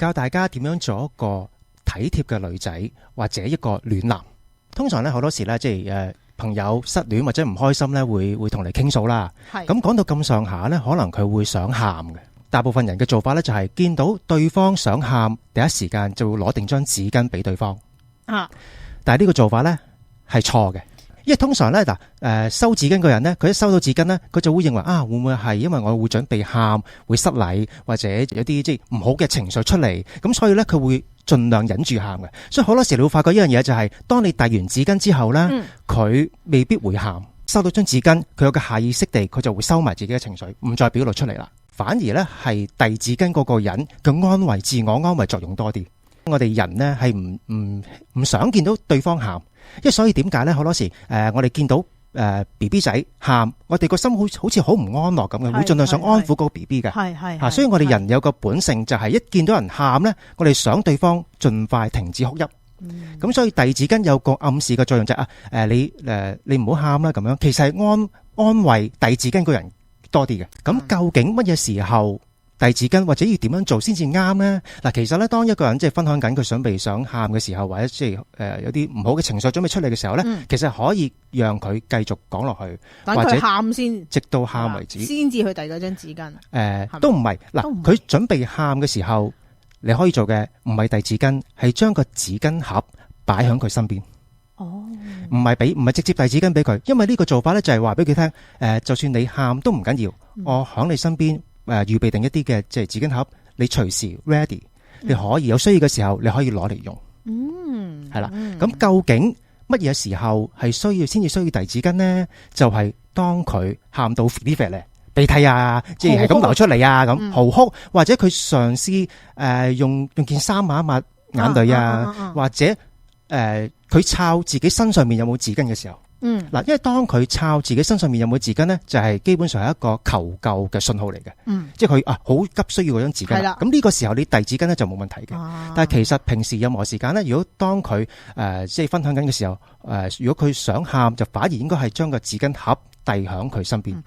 教大家點樣做一個體貼嘅女仔或者一個暖男。通常咧好多時咧，即係朋友失戀或者唔開心咧，會同你傾訴啦。咁講到咁上下咧，可能佢會想喊嘅。大部分人嘅做法咧就係見到對方想喊，第一時間就會攞定張紙巾俾對方。但係呢個做法咧係錯嘅，因為通常咧收紙巾嘅人咧，佢一收到紙巾咧，佢就會認為會唔會係因為我會準備喊，會失禮或者有啲即係唔好嘅情緒出嚟，咁所以咧佢會盡量忍住喊嘅。所以好多時你會發覺一樣嘢就係，當你遞完紙巾之後咧，佢未必會喊。收到張紙巾，佢有個下意識地佢就會收埋自己嘅情緒，唔再表露出嚟啦。反而咧係遞紙巾嗰個人嘅安慰、自我安慰作用多啲。我哋人呢係唔想見到對方喊，因為所以點解咧？好多時我哋見到BB 仔喊，我哋個心好似好唔安樂咁嘅，會盡量想安撫嗰個 BB 嘅。所以我哋人有個本性就係一見到人喊咧，我哋想對方盡快停止哭泣。咁所以遞紙巾有個暗示嘅作用就係你唔好喊啦咁樣，其實係安慰遞紙巾個人多啲嘅。咁究竟乜嘢時候遞紙巾或者要點樣做先至啱呢？嗱，其實咧，當一個人即係分享緊佢準備想喊嘅時候，或者即係有啲唔好嘅情緒準備出嚟嘅時候咧，其實可以讓佢繼續講落去，等佢喊先，直到喊為止，先至去遞嗰張紙巾。都唔係嗱，佢準備喊嘅時候，你可以做嘅唔係遞紙巾，係將個紙巾盒擺喺佢身邊。唔係直接遞紙巾俾佢，因為呢個做法咧就係話俾佢聽，就算你喊都唔緊要，我喺你身邊預備定一啲嘅即係紙巾盒，你隨時 ready，你可以有需要嘅時候你可以攞嚟用。係啦，咁究竟乜嘢時候係先至需要遞紙巾呢？就係當佢喊到肥咧，鼻涕啊，即係咁流出嚟啊，咁嚎哭，或者佢嘗試用件衫抹一抹眼淚啊，或者佢抄自己身上面有冇紙巾嘅時候，嗱，因為當佢抄自己身上面有冇紙巾呢，就係基本上係一個求救嘅信號嚟嘅，即係佢好急需要嗰張紙巾。咁呢個時候你遞紙巾呢就冇問題嘅。但係其實平時任何時間呢，如果當佢即係分享緊嘅時候，如果佢想喊，就反而應該係將個紙巾盒遞響佢身邊。